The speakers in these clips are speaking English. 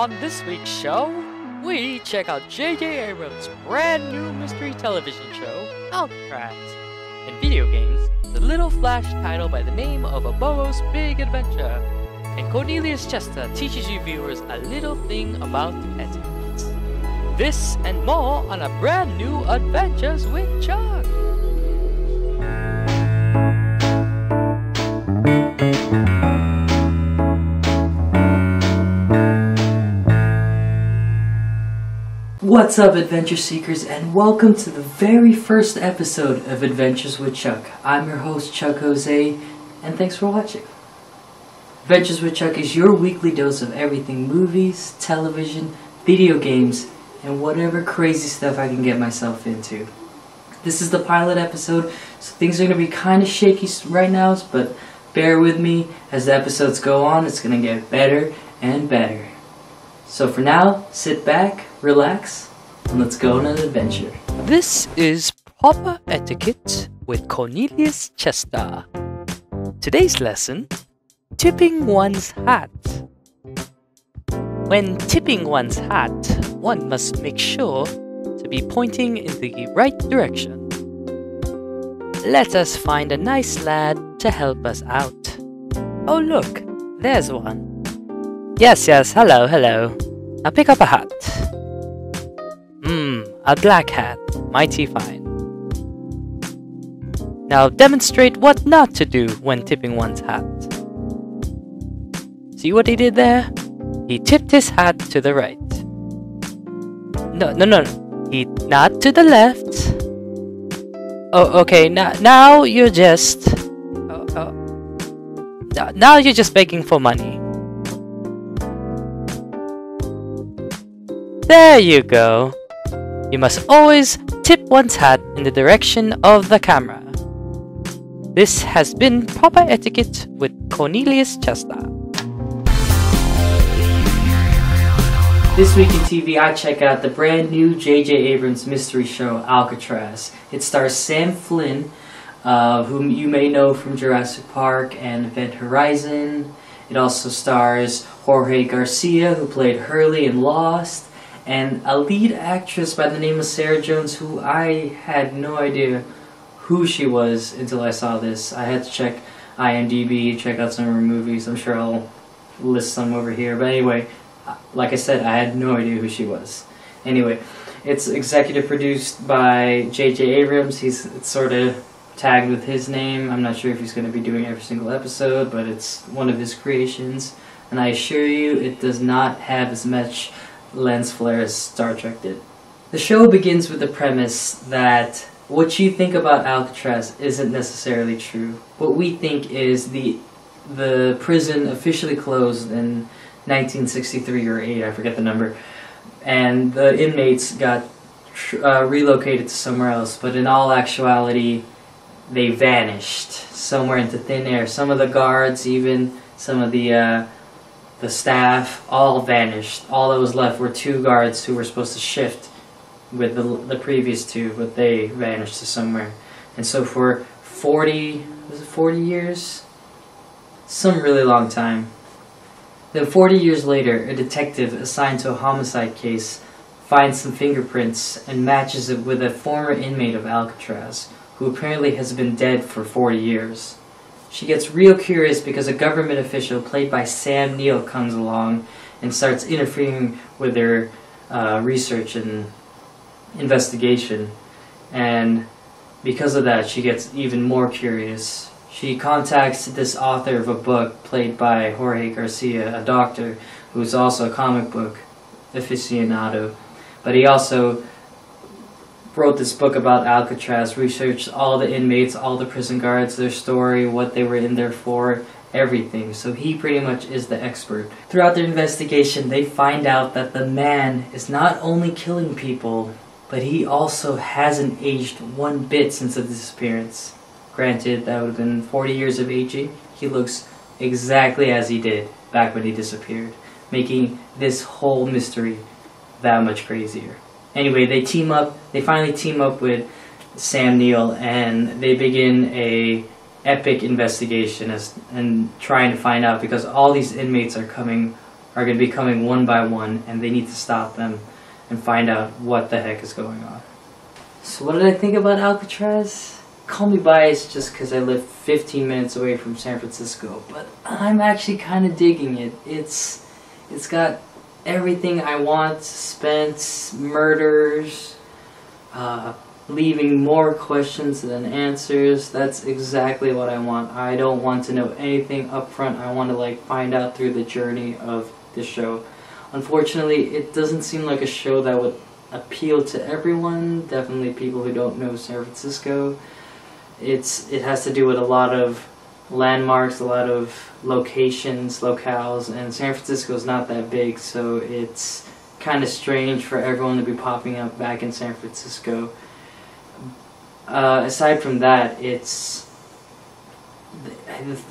On this week's show, we check out J.J. Abrams' brand new mystery television show, Alcatraz. In video games, the little flash title by the name of Abobo's Big Adventure. And Cornelius Chester teaches you viewers a little thing about etiquette. This and more on a brand new Adventures with Chuck. What's up, Adventure Seekers, and welcome to the very first episode of Adventures with Chuck. I'm your host, Chuck Jose, and thanks for watching. Adventures with Chuck is your weekly dose of everything movies, television, video games, and whatever crazy stuff I can get myself into. This is the pilot episode, so things are going to be kind of shaky right now, but bear with me. As the episodes go on, it's going to get better and better. So for now, sit back, relax, and let's go on an adventure. This is Proper Etiquette with Cornelius Chester. Today's lesson, tipping one's hat. When tipping one's hat, one must make sure to be pointing in the right direction. Let us find a nice lad to help us out. Oh look, there's one. Yes, hello. Now pick up a hat. A black hat. Mighty fine. Now demonstrate what not to do when tipping one's hat. See what he did there? He tipped his hat to the right. No. He not to the left. Oh, okay. Now you're just... Now you're just begging for money. There you go. You must always tip one's hat in the direction of the camera. This has been Proper Etiquette with Cornelius Chester. This week in TV, I check out the brand new J.J. Abrams mystery show, Alcatraz. It stars Sam Flynn, whom you may know from Jurassic Park and Event Horizon. It also stars Jorge Garcia, who played Hurley in Lost, and a lead actress by the name of Sarah Jones, who I had no idea who she was until I saw this. I had to check IMDb, check out some of her movies. I'm sure I'll list some over here. But anyway, like I said, I had no idea who she was. Anyway, it's executive produced by J.J. Abrams. It's sort of tagged with his name. I'm not sure if he's going to be doing every single episode, but it's one of his creations. And I assure you, it does not have as much lens flare as Star Trek did. The show begins with the premise that what you think about Alcatraz isn't necessarily true. What we think is the prison officially closed in 1963 or 8, I forget the number, and the inmates got relocated to somewhere else, but in all actuality they vanished somewhere into thin air. Some of the guards, even some of the staff, all vanished. All that was left were 2 guards who were supposed to shift with the previous 2, but they vanished to somewhere. And so for 40 years? Some really long time. Then 40 years later, a detective assigned to a homicide case finds some fingerprints and matches it with a former inmate of Alcatraz, who apparently has been dead for 40 years. She gets real curious because a government official played by Sam Neill comes along and starts interfering with her research and investigation. And because of that, she gets even more curious. She contacts this author of a book played by Jorge Garcia, a doctor who's also a comic book aficionado. But he also wrote this book about Alcatraz, researched all the inmates, all the prison guards, their story, what they were in there for, everything. So he pretty much is the expert. Throughout their investigation, they find out that the man is not only killing people, but he also hasn't aged one bit since the disappearance. Granted, that would have been 40 years of aging. He looks exactly as he did back when he disappeared, making this whole mystery that much crazier. Anyway, they finally team up with Sam Neill, and they begin a epic investigation and trying to find out, because all these inmates are coming are going to be coming one by one, and they need to stop them and find out what the heck is going on. So what did I think about Alcatraz? Call me biased just because I live 15 minutes away from San Francisco, but I'm actually kind of digging it. It's got everything I want: suspense, murders, leaving more questions than answers. That's exactly what I want. I don't want to know anything up front. I want to find out through the journey of the show. Unfortunately, it doesn't seem like a show that would appeal to everyone. Definitely people who don't know San Francisco. It has to do with a lot of landmarks, a lot of locations, locales, and San Francisco is not that big, so it's kind of strange for everyone to be popping up back in San Francisco. Aside from that, it's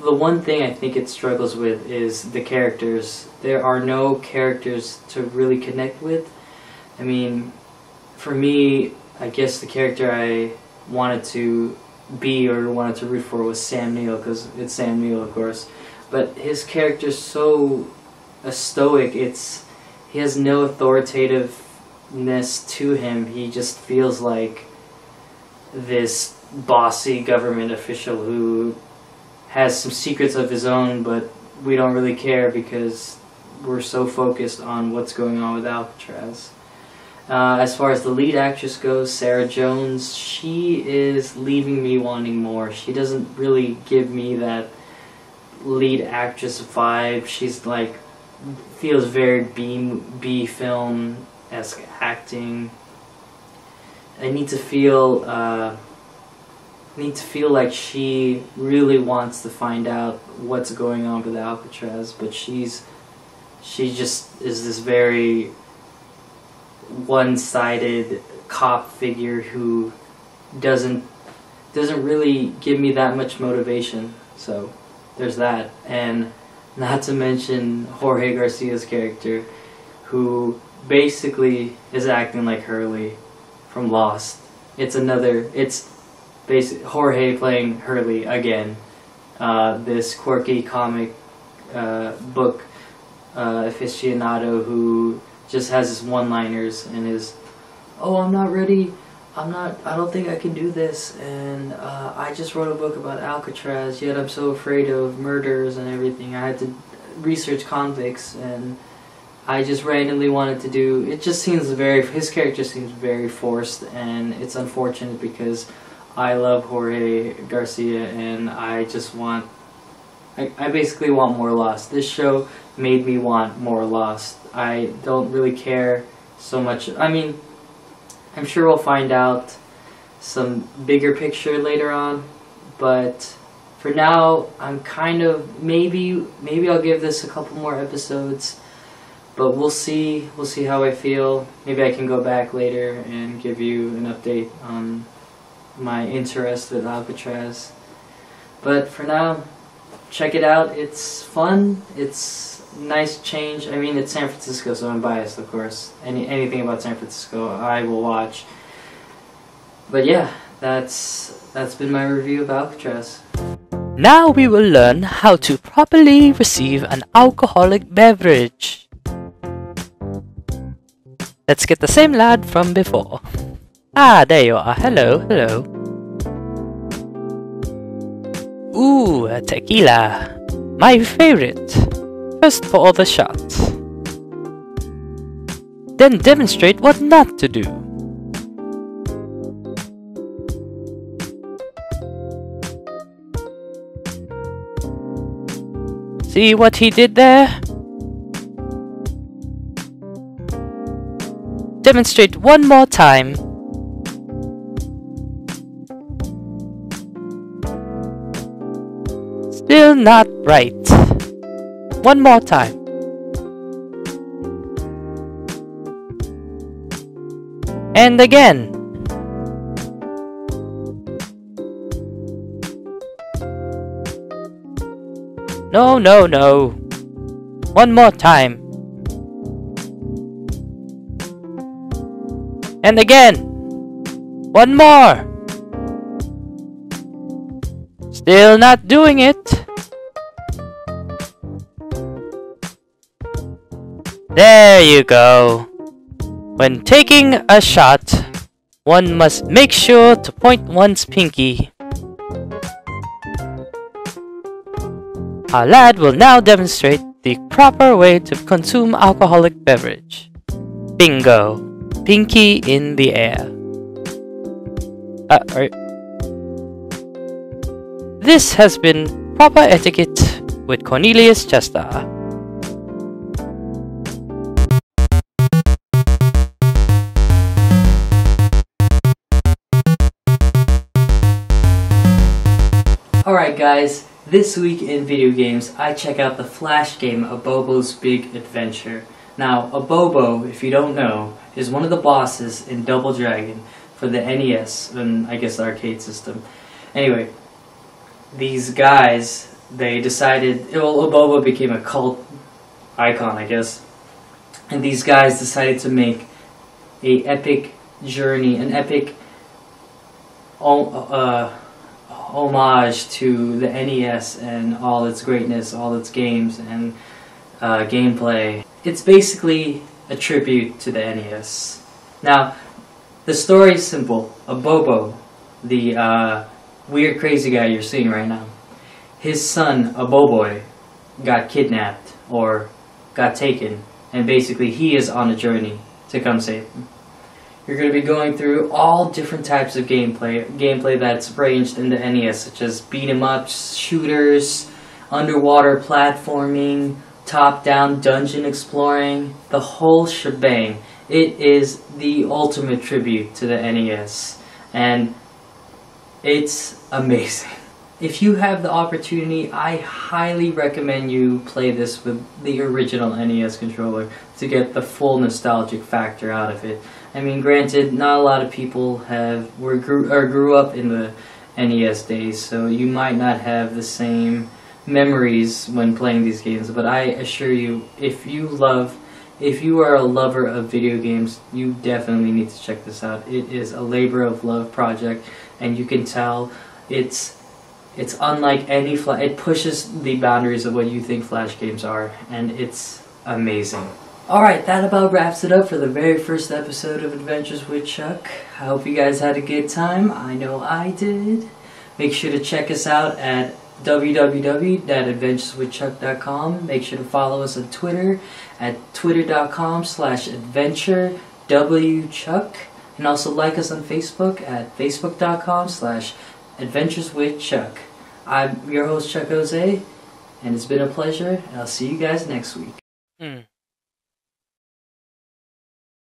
the one thing I think it struggles with is the characters. There are no characters to really connect with. I mean, for me, I guess the character I wanted to be or wanted to root for was Sam Neill, because it's Sam Neill, of course. But his character's so stoic. He has no authoritativeness to him. He just feels like this bossy government official who has some secrets of his own, but we don't really care because we're so focused on what's going on with Alcatraz. As far as the lead actress goes, Sarah Jones, she is leaving me wanting more. She doesn't really give me that lead actress vibe. She's feels very B film-esque acting. I need to feel like she really wants to find out what's going on with Alcatraz, but she just is this very one-sided cop figure who doesn't really give me that much motivation. So there's that. And not to mention Jorge Garcia's character, who basically is acting like Hurley from Lost. It's basically Jorge playing Hurley again. This quirky comic book aficionado who just has his one-liners and is, oh, I'm not ready, I don't think I can do this, and I just wrote a book about Alcatraz, yet I'm so afraid of murders and everything. I had to research convicts, and I just randomly wanted to do, his character seems very forced, and it's unfortunate because I love Jorge Garcia, and I basically want more Lost. This show made me want more Lost. I don't really care so much. I mean, I'm sure we'll find out some bigger picture later on, but for now, I'm kind of, maybe I'll give this a couple more episodes, but we'll see how I feel. Maybe I can go back later and give you an update on my interest with Alcatraz. But for now, check it out. It's fun. It's nice change. I mean, it's San Francisco, so I'm biased, of course. Anything about San Francisco, I will watch. But yeah, that's been my review of Alcatraz. Now we will learn how to properly receive an alcoholic beverage. Let's get the same lad from before. Ah, there you are. Hello, hello. Ooh, a tequila. My favorite. First pour the shot. Then demonstrate what not to do. See what he did there? Demonstrate one more time. Still not right. One more time. And again. No, no, no. One more time. And again. One more. Still not doing it. There you go. When taking a shot, one must make sure to point one's pinky. Our lad will now demonstrate the proper way to consume alcoholic beverage. Bingo. Pinky in the air. This has been Proper Etiquette with Cornelius Chester. Alright guys, this week in video games, I check out the Flash game Abobo's Big Adventure. Now, Abobo, if you don't know, is one of the bosses in Double Dragon for the NES, and I guess the arcade system. Anyway, these guys, they decided, well, Abobo became a cult icon, I guess, and these guys decided to make a epic journey, an epic homage to the NES and all its greatness, all its games and gameplay. It's basically a tribute to the NES. Now, the story is simple. Abobo, the weird crazy guy you're seeing right now, his son, Aboboy, got kidnapped or got taken, and basically he is on a journey to come save him. You're going to be going through all different types of gameplay that's ranged in the NES, such as beat-em-ups, shooters, underwater platforming, top-down dungeon exploring, the whole shebang. It is the ultimate tribute to the NES, and it's amazing. If you have the opportunity, I highly recommend you play this with the original NES controller to get the full nostalgic factor out of it. I mean, granted, not a lot of people grew up in the NES days, so you might not have the same memories when playing these games, but I assure you, if you are a lover of video games, you definitely need to check this out. It is a labor of love project, and you can tell it's unlike any it pushes the boundaries of what you think Flash games are, and it's amazing. Alright, that about wraps it up for the very first episode of Adventures with Chuck. I hope you guys had a good time. I know I did. Make sure to check us out at www.adventureswithchuck.com. Make sure to follow us on Twitter at twitter.com/adventurewchuck. And also like us on Facebook at facebook.com/adventureswithchuck. I'm your host, Chuck Jose, and it's been a pleasure, and I'll see you guys next week.